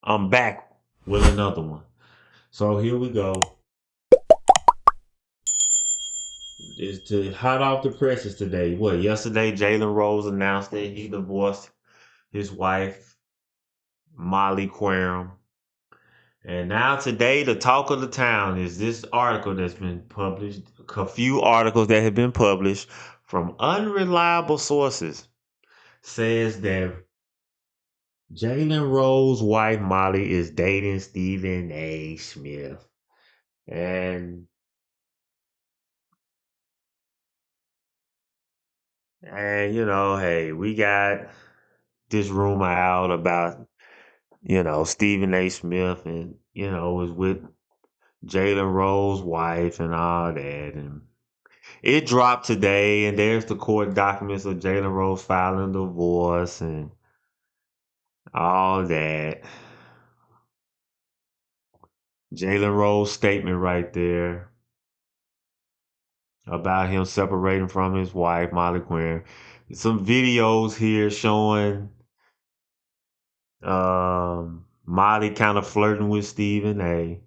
I'm back with another one. So here we go. Is to hot off the presses today. What, yesterday Jalen Rose announced that he divorced his wife, Molly Qerim. And now today the talk of the town is this article that's been published, a few articles that have been published from unreliable sources says that Jalen Rose's wife Molly is dating Stephen A. Smith. And hey, we got this rumor out about, Stephen A. Smith and, was with Jalen Rose's wife and all that. And it dropped today, and there's the court documents of Jalen Rose filing divorce and all that. Jalen Rose statement right there about him separating from his wife, Molly Quinn. Some videos here showing Molly kind of flirting with Stephen A.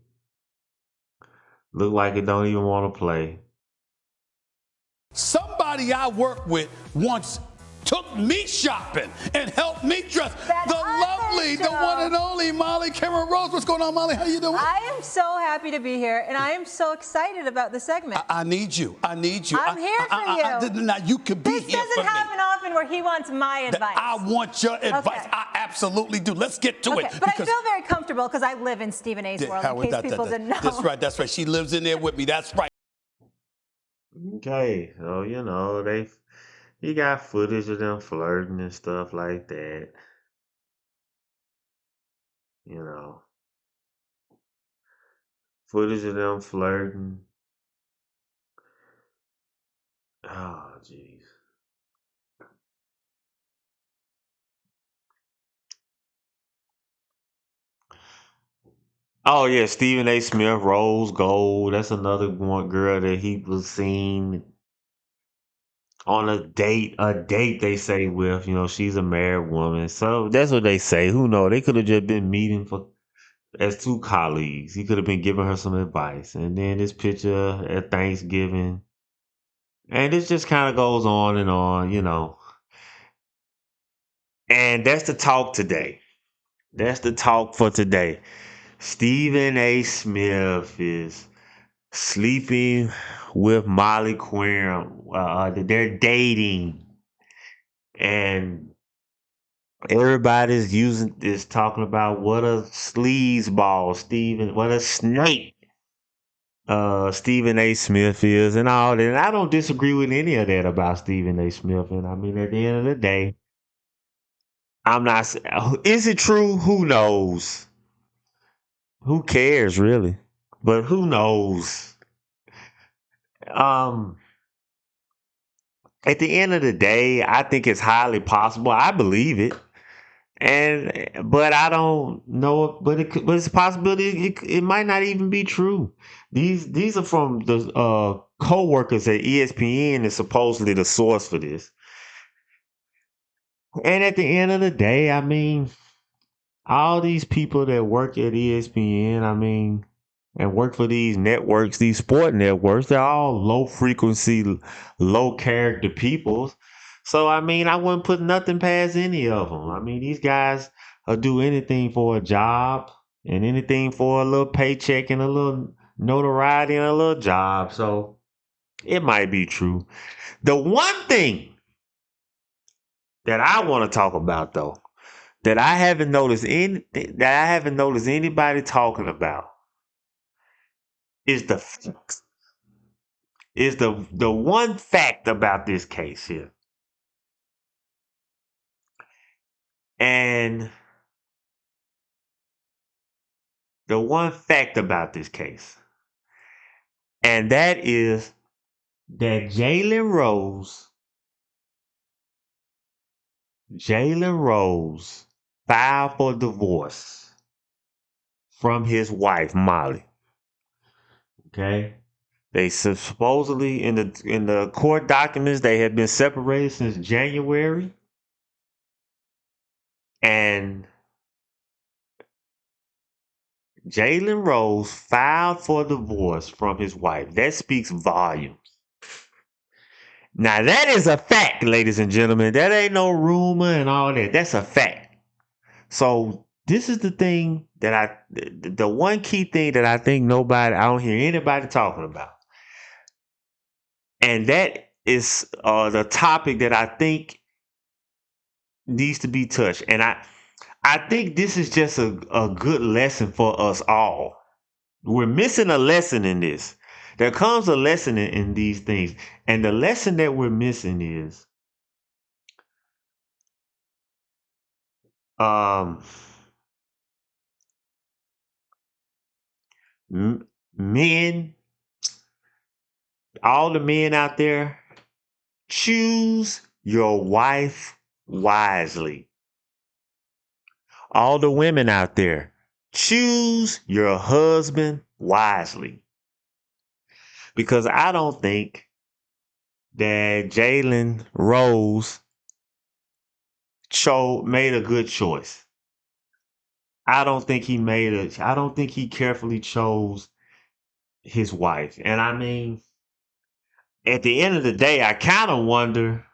Look like it don't even want to play. Somebody I work with once took me shopping and helped me dress. That the lovely, the one and only Molly Cameron Rose. What's going on, Molly? How you doing? I am so happy to be here, and I am so excited about the segment. I need you. I need you. I'm here for you. Now, you could be This here for doesn't me. happen often where he wants my advice. I want your advice. Okay. I absolutely do. Let's get to it. But I feel very comfortable because I live in Stephen A.'s world, in case people didn't know. That's right. That's right. She lives in there with me. That's right. Okay, so he got footage of them flirting and stuff like that. Footage of them flirting. Oh, jeez. Oh yeah, Stephen A. Smith, Rose Gold. That's another one girl that he was seen on a date. A date they say with, she's a married woman. So that's what they say. Who knows? They could have just been meeting for as two colleagues. He could have been giving her some advice. And then this picture at Thanksgiving. And this just kind of goes on and on. And that's the talk today. That's the talk for today. Stephen A. Smith is sleeping with Molly Quinn. They're dating. And everybody's talking about what a sleazeball, what a snake Stephen A. Smith is and all that. And I don't disagree with any of that about Stephen A. Smith. And I mean, at the end of the day, I'm not. Is it true? Who knows? Who cares, really? But who knows? Um, at the end of the day, I think it's highly possible. I believe it. But I don't know. But it's a possibility. It might not even be true. These are from the co-workers at ESPN, is supposedly the source for this. And at the end of the day, I mean, all these people that work at ESPN, I mean, and work for these networks, these sport networks, they're all low frequency, low character people. So, I mean, I wouldn't put nothing past any of them. I mean, these guys will do anything for a job and anything for a little paycheck and a little notoriety and a little job. So, it might be true. The one thing that I want to talk about, though, that I haven't noticed anybody talking about is the one fact about this case here. And the one fact about this case, and that is that Jalen Rose filed for divorce from his wife, Molly. Okay? They supposedly in the court documents they had been separated since January. And Jalen Rose filed for divorce from his wife. That speaks volumes. Now, that is a fact, ladies and gentlemen. That ain't no rumor and all that. That's a fact. So, this is the thing that the one key thing that I think I don't hear anybody talking about. And that is the topic that I think needs to be touched. And I think this is just a good lesson for us all. We're missing a lesson in this. There comes a lesson in these things. And the lesson that we're missing is men, all the men out there, choose your wife wisely. All the women out there, choose your husband wisely. Because I don't think that Jalen Rose made a good choice. I don't think he carefully chose his wife. And I mean, at the end of the day, I kind of wonder,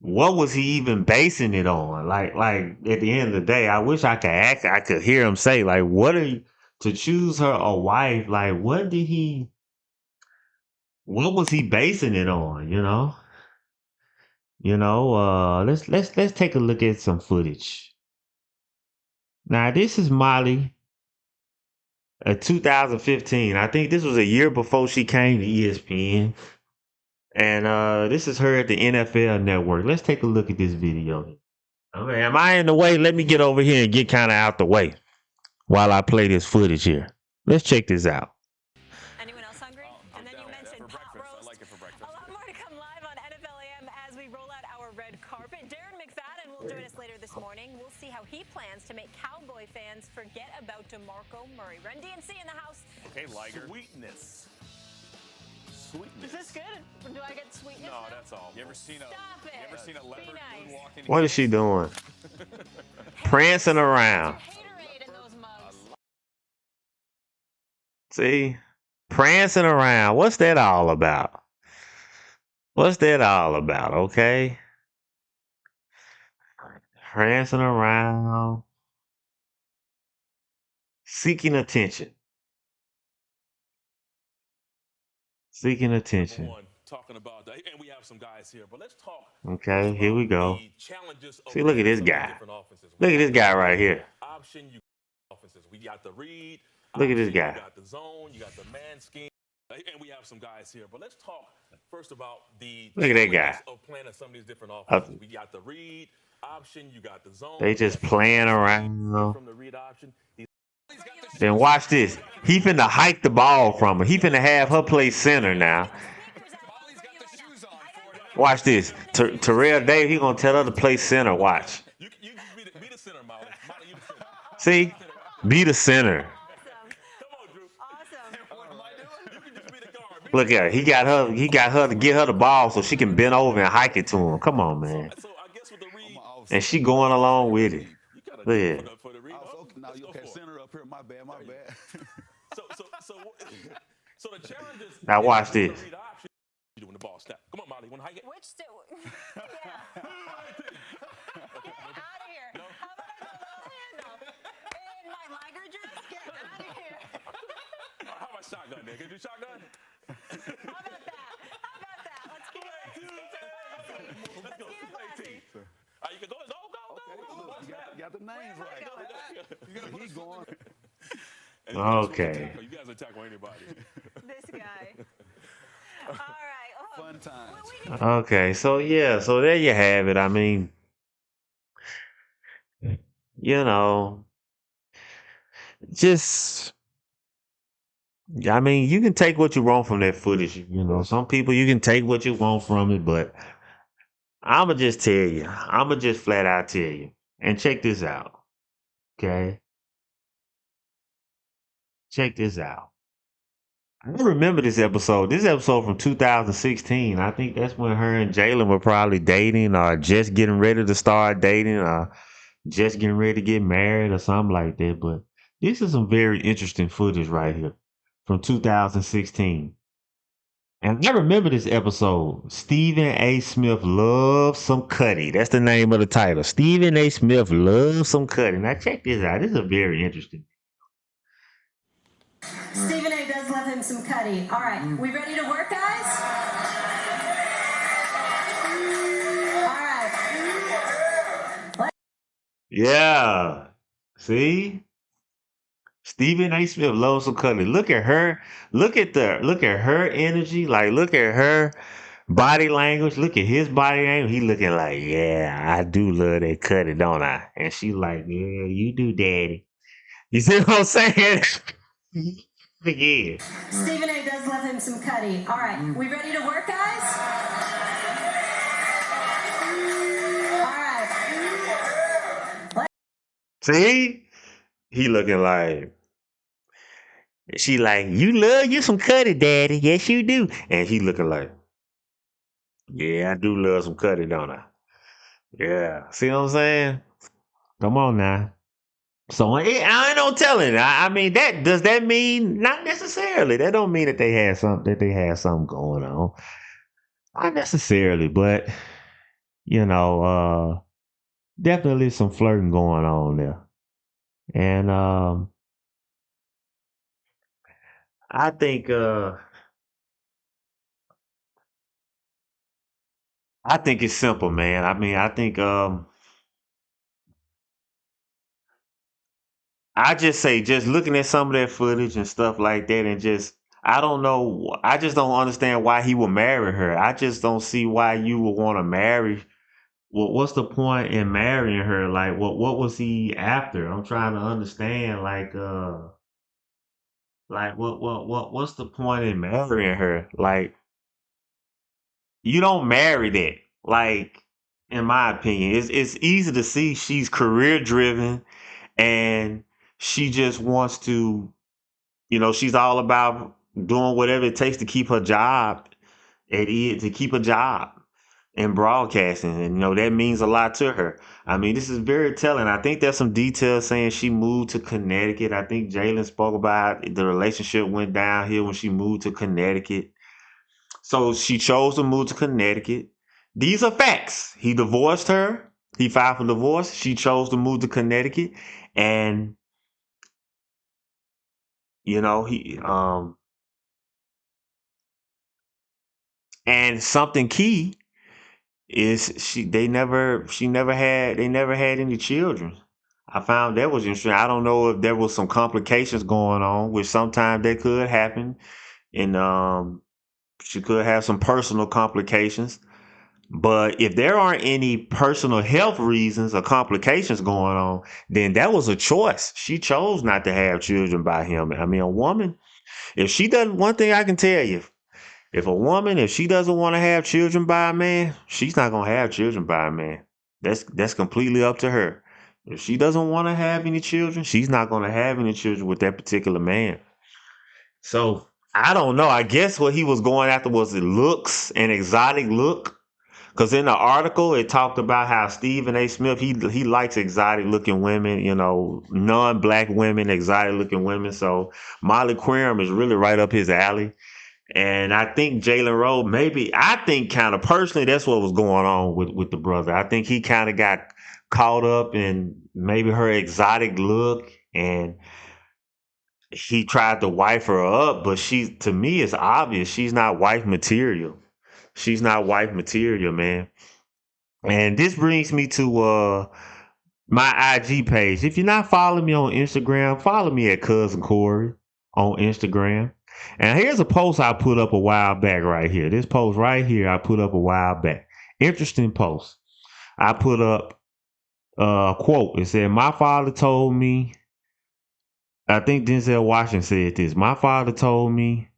what was he even basing it on? Like at the end of the day, I wish I could hear him say, like, to choose her a wife, like, what was he basing it on, you know? Let's take a look at some footage. Now, this is Molly, 2015. I think this was a year before she came to ESPN. And this is her at the NFL Network. Let's take a look at this video. Okay, am I in the way? Let me get over here and get kind of out the way while I play this footage here. Let's check this out. Anyone else hungry? And then you mentioned pot roast. I like it for breakfast. A lot more to come live on NFL AM as we roll out our red carpet. Darren McFadden will join us later this morning. We'll see how he plans to make Cowboy fans forget about DeMarco Murray. Run DNC in the house. Okay, Liger. Sweetness. Is this good? Do I get sweetness? No, that's all. You ever seen a leopard nice. walk in? What is she doing? Prancing around. Haterade in those mugs. See? Prancing around. What's that all about? Okay? Prancing around. Seeking attention. Talking about that, and we have some guys here, but let's talk. Okay, here we go. See, look at this guy. Look at this guy right here. We got the read. Look at this guy. You got the zone. You got the man scheme, and we have some guys here. But let's talk first about the. Look at that guy. Of playing some of these different offenses. We got the read option. You got the zone. They just playing around. From the read option. Then watch this. He finna hike the ball from her. He finna have her play center now. Watch this. Terrell Davis, he gonna tell her to play center. Watch. You be the center, Molly. You the center. See? Be the center. Come on, Drew. Awesome. What am I doing? You can just be the guard. Look at her. He got her to get her the ball so she can bend over and hike it to him. Come on, man. So I guess with the read, And she going along with it. Look at it. for the read. Now you okay? Center up here. My bad. So the challenge is. Now watch this. You doing the ball snap? Come on, Molly. Want to hike it? Which still? Yeah. Get out of here. No. How about I go no handle? In my Liger dress? Get out of here. How about shotgun, nigga? Do shotgun? How about that? Let's keep it. Let's go. You can go. Go. You got the names right. He's going. Okay. You guys will tackle anybody. This guy. All right. Oh. Fun times. Okay, so there you have it. I mean, you can take what you want from that footage. Some people you can take what you want from it, but I'ma just tell you. I'ma just flat out tell you. And check this out. Okay? Check this out. I remember this episode. This episode from 2016. I think that's when her and Jalen were probably dating or just getting ready to start dating or just getting ready to get married or something like that. But This is some very interesting footage right here from 2016. And I remember this episode. Stephen A. Smith loves some Cuddy. That's the name of the title. Stephen A. Smith loves some Cuddy. Now check this out. This is a very interesting. Stephen A. does love him some Cuddy. All right, we ready to work, guys? All right. Yeah. See? Stephen A. Smith loves some Cuddy. Look at her. Look at her energy. Like, look at her body language. Look at his body language. He looking like, yeah, I do love that Cuddy, don't I? And she like, yeah, you do, daddy. You see what I'm saying? Yeah. Stephen A. does love him some Cuddy. All right, we ready to work, guys? All right. See? He looking like, she like, you love you some Cuddy, daddy. Yes, you do. And he looking like, yeah, I do love some Cuddy, don't I? Yeah. See what I'm saying? Come on now. So I ain't no telling. I mean, does that mean not necessarily? That don't mean that they had something going on. Not necessarily, but definitely some flirting going on there. And I think it's simple, man. I mean, I think I just say, just looking at some of that footage and stuff like that, and just, I don't know. I just don't understand why he would marry her. I just don't see why you would want to marry. Well, what's the point in marrying her? Like, what was he after? I'm trying to understand. Like what's the point in marrying her? Like, you don't marry that. Like, in my opinion, it's easy to see she's career driven, and she just wants to, she's all about doing whatever it takes to keep her job to keep a job in broadcasting. And, that means a lot to her. I mean, this is very telling. I think there's some details saying she moved to Connecticut. I think Jalen spoke about the relationship went downhill when she moved to Connecticut. So she chose to move to Connecticut. These are facts. He divorced her. He filed for divorce. She chose to move to Connecticut. And, and something key is they never had any children. I found that was interesting. I don't know if there was some complications going on, which sometimes that could happen. And she could have some personal complications. But if there aren't any personal health reasons or complications going on, then that was a choice. She chose not to have children by him. I mean, a woman, if she doesn't, one thing I can tell you, if she doesn't want to have children by a man, she's not gonna have children by a man. That's completely up to her. If she doesn't want to have any children, she's not gonna have any children with that particular man. So I don't know. I guess what he was going after was the looks, an exotic look. Because in the article, it talked about how Stephen A. Smith, he likes exotic looking women, non-black women, exotic looking women. So Molly Qerim is really right up his alley. And I think Jalen Rose, I think kind of personally, that's what was going on with the brother. I think he kind of got caught up in maybe her exotic look, and he tried to wife her up, but to me, it's obvious she's not wife material. She's not wife material, man. And this brings me to my IG page. If you're not following me on Instagram, follow me at Cousin Corey on Instagram. And here's a post I put up a while back right here. This post right here I put up a while back. Interesting post. I put up a quote. It said, my father told me, I think Denzel Washington said this. My father told me,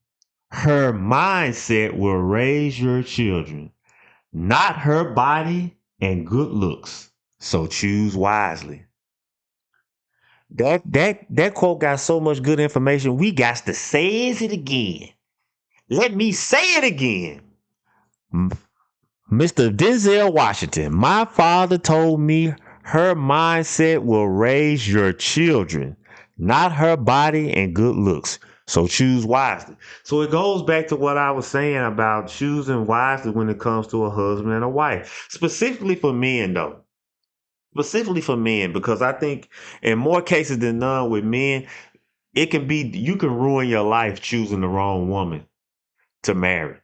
her mindset will raise your children, not her body and good looks. So choose wisely. That quote got so much good information. We got to say it again. Let me say it again. Mr. Denzel Washington, my father told me her mindset will raise your children, not her body and good looks. So choose wisely. So it goes back to what I was saying about choosing wisely when it comes to a husband and a wife. Specifically for men, though. Specifically for men, because I think in more cases than none with men, it can be you can ruin your life choosing the wrong woman to marry,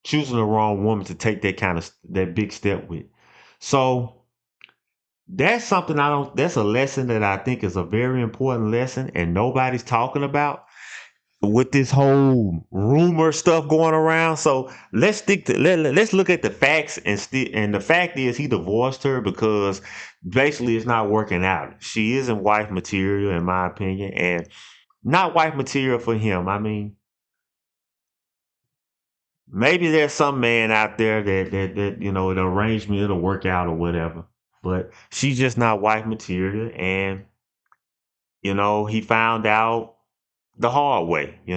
choosing the wrong woman to take that big step with. So that's something that's a lesson that I think is a very important lesson and nobody's talking about with this whole rumor stuff going around. So let's let's look at the facts and the fact is he divorced her because basically it's not working out. She isn't wife material in my opinion, and not wife material for him. I mean, maybe there's some man out there that the arrangement it'll work out or whatever. But she's just not wife material, and he found out the hard way. He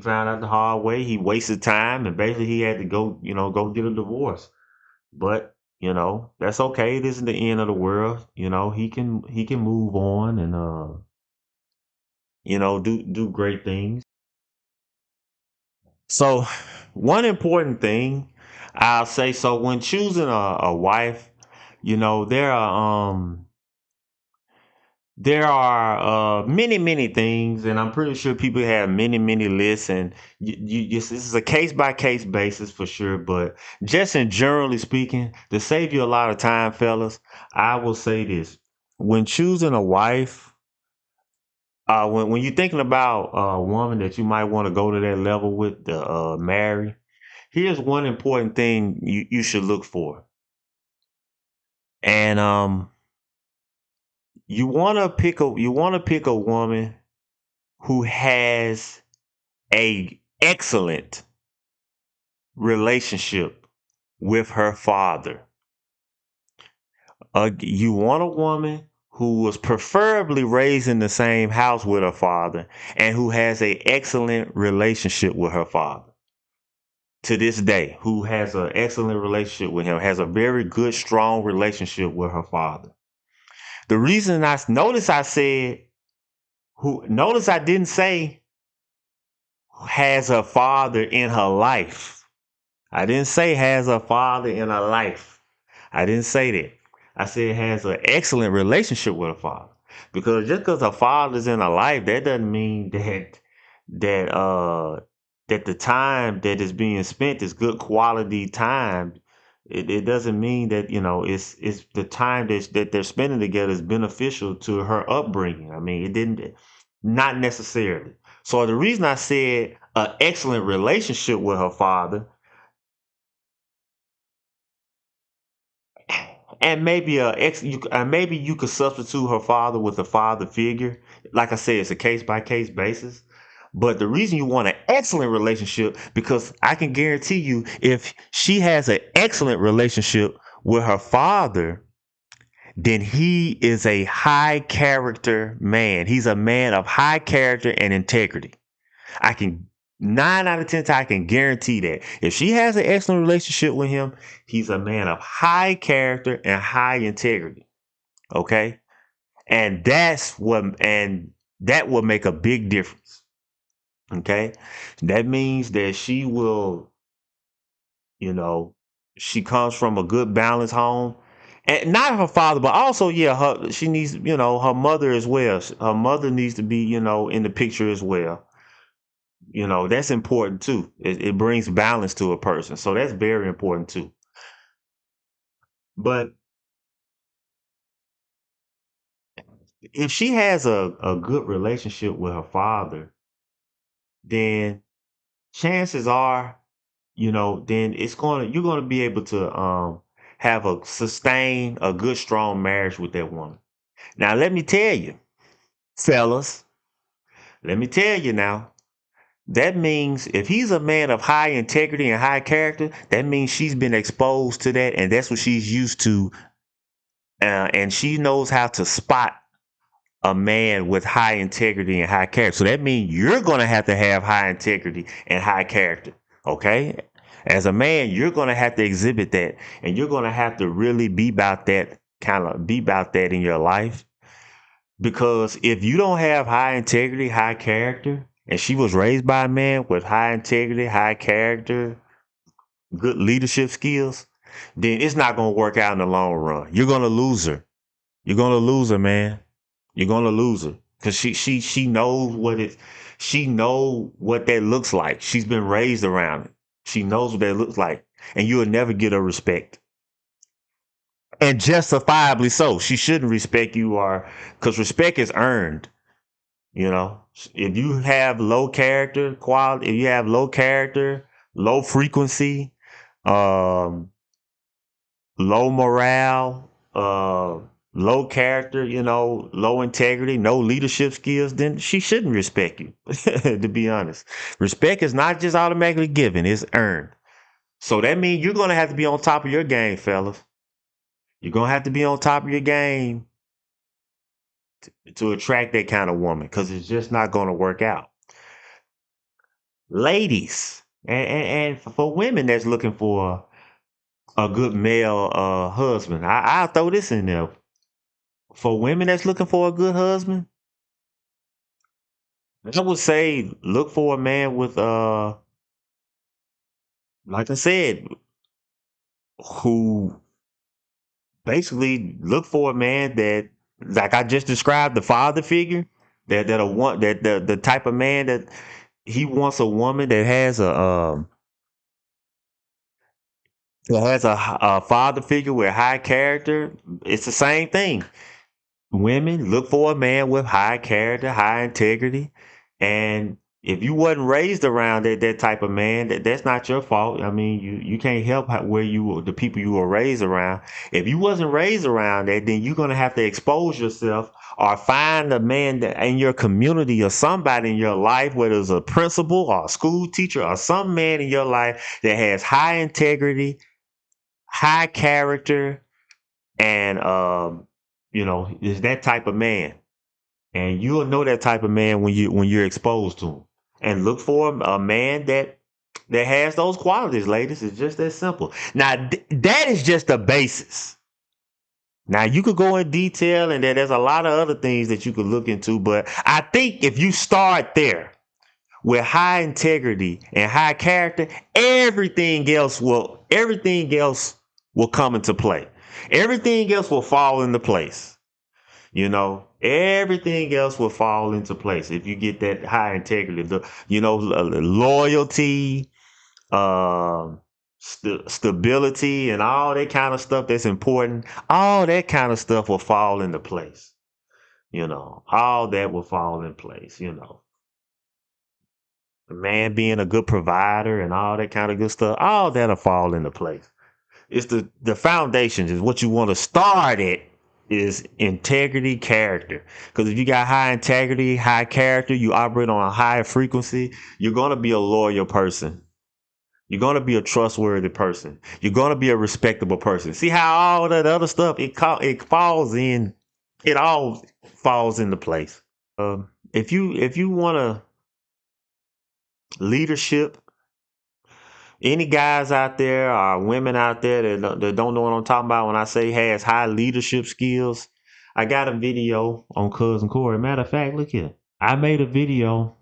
found out the hard way. He wasted time, and basically he had to go get a divorce. But that's okay. It isn't the end of the world. He can move on and do great things. So, one important thing I'll say, so when choosing a wife, there are many many things, and I'm pretty sure people have many many lists, and this is a case by case basis for sure. But just in generally speaking, to save you a lot of time, fellas, I will say this: when choosing a wife, when you're thinking about a woman that you might want to go to that level with to marry, here's one important thing you should look for. And you want to pick a woman who has a excellent relationship with her father. You want a woman who was preferably raised in the same house with her father and who has a excellent relationship with her father to this day, who has an excellent relationship with him, has a very good, strong relationship with her father. The reason notice I didn't say has a father in her life. I didn't say has a father in her life. I didn't say that. I said has an excellent relationship with her father. Because just because her father's in her life, that doesn't mean that that the time that is being spent is good quality time. It doesn't mean that it's the time that they're spending together is beneficial to her upbringing. I mean, it didn't, not necessarily. So the reason I said an excellent relationship with her father, and maybe you could substitute her father with a father figure. Like I said, it's a case by case basis. But the reason you want an excellent relationship, because I can guarantee you, if she has an excellent relationship with her father, then he is a high character man. He's a man of high character and integrity. I can 9 out of 10 times I can guarantee that if she has an excellent relationship with him, he's a man of high character and high integrity. Okay, and that will make a big difference. Okay, that means that you know, she comes from a good balanced home, and not her father, but also she needs her mother as well. Her mother needs to be in the picture as well. That's important too. It brings balance to a person, so that's very important too. But if she has a good relationship with her father, then chances are, then you're gonna be able to have a good strong marriage with that woman. Now let me tell you, fellas, let me tell you now. That means if he's a man of high integrity and high character, that means she's been exposed to that, and that's what she's used to, and she knows how to spot a man with high integrity and high character. So that means you're going to have high integrity and high character. Okay. As a man, you're going to have to exhibit that, and you're going to have to really be about that in your life. Because if you don't have high integrity, high character, and she was raised by a man with high integrity, high character, good leadership skills, then it's not going to work out in the long run. You're going to lose her. You're going to lose her, man. You're going to lose her because she knows she know what that looks like. She's been raised around it. She knows what that looks like, and you will never get her respect. And justifiably so. She shouldn't respect you, or because respect is earned. You know, if you have low character quality, if you have low character, low frequency, um, low morale, low character, low integrity, no leadership skills, then she shouldn't respect you. To be honest, respect is not just automatically given; it's earned. So that means you're gonna have to be on top of your game, fellas. You're gonna have to be on top of your game to attract that kind of woman, because it's just not gonna work out. Ladies, and for women that's looking for a good male husband, I'll throw this in there. For women that's looking for a good husband, I would say look for a man with like I said, who basically look for a man that, like I just described, the father figure, that'll want that the type of man that he wants, a woman that has a father figure with high character. It's the same thing. Women look for a man with high character, high integrity, and if you wasn't raised around that type of man, that's not your fault. I mean, you can't help where the people you were raised around. If you wasn't raised around that, then you're gonna have to expose yourself or find a man that in your community or somebody in your life, whether it's a principal or a school teacher or some man in your life that has high integrity, high character, and is that type of man. And you'll know that type of man when you're exposed to him. And look for a man that has those qualities, ladies. It's just that simple. Now that is just the basis. Now you could go in detail, and there's a lot of other things that you could look into, but I think if you start there with high integrity and high character, everything else will come into play. Everything else will fall into place. Everything else will fall into place if you get that high integrity. Loyalty, stability, and all that kind of stuff that's important. All that kind of stuff will fall into place. All that will fall in place. The man being a good provider and all that kind of good stuff. All that'll fall into place. It's the foundation is what you want to start at, is integrity, character. Because if you got high integrity, high character, you operate on a higher frequency, you're going to be a loyal person. You're going to be a trustworthy person. You're going to be a respectable person. See how all that other stuff, it falls in, it all falls into place. If you want a leadership, any guys out there or women out there that don't know what I'm talking about when I say has high leadership skills, I got a video on Cousin Corey. Matter of fact, look here. I made a video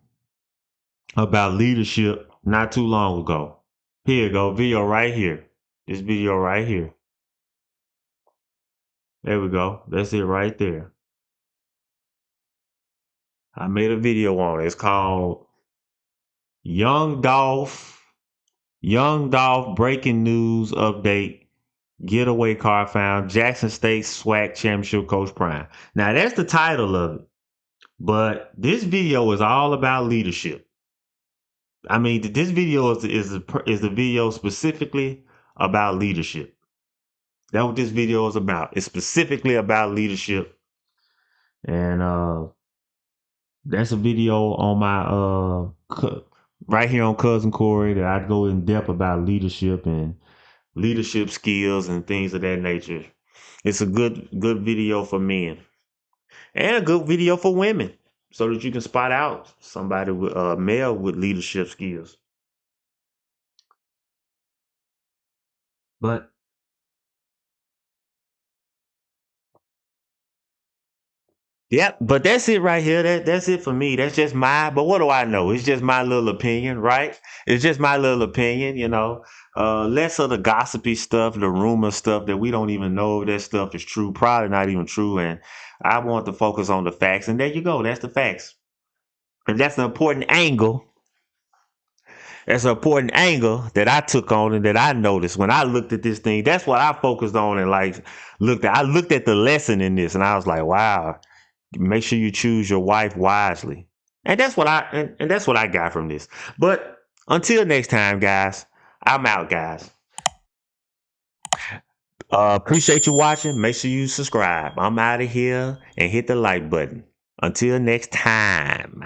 about leadership not too long ago. Here you go, video right here. This video right here. There we go. That's it right there. I made a video on it. It's called Young Dolph Breaking News Update. Getaway car found. Jackson State SWAC Championship Coach Prime. Now that's the title of it. But this video is all about leadership. I mean, this video is the video specifically about leadership. That's what this video is about. It's specifically about leadership. And that's a video on my right here on Cousin Corey that I go in depth about leadership and leadership skills and things of that nature. It's a good video for men and a good video for women, so that you can spot out somebody with male with leadership skills. But Yep, but that's it right here. That's it for me. That's just but what do I know? It's just my little opinion, right? It's just my little opinion, you know. Less of the gossipy stuff, the rumor stuff that we don't even know if that stuff is true, probably not even true. And I want to focus on the facts. And there you go. That's the facts. And that's an important angle. That's an important angle that I took on and that I noticed when I looked at this thing. That's what I focused on and like looked at. I looked at the lesson in this and I was like, wow. Make sure you choose your wife wisely. And that's what and that's what I got from this. But until next time, guys, I'm out, guys. Appreciate you watching. Make sure you subscribe. I'm out of here and hit the like button. Until next time.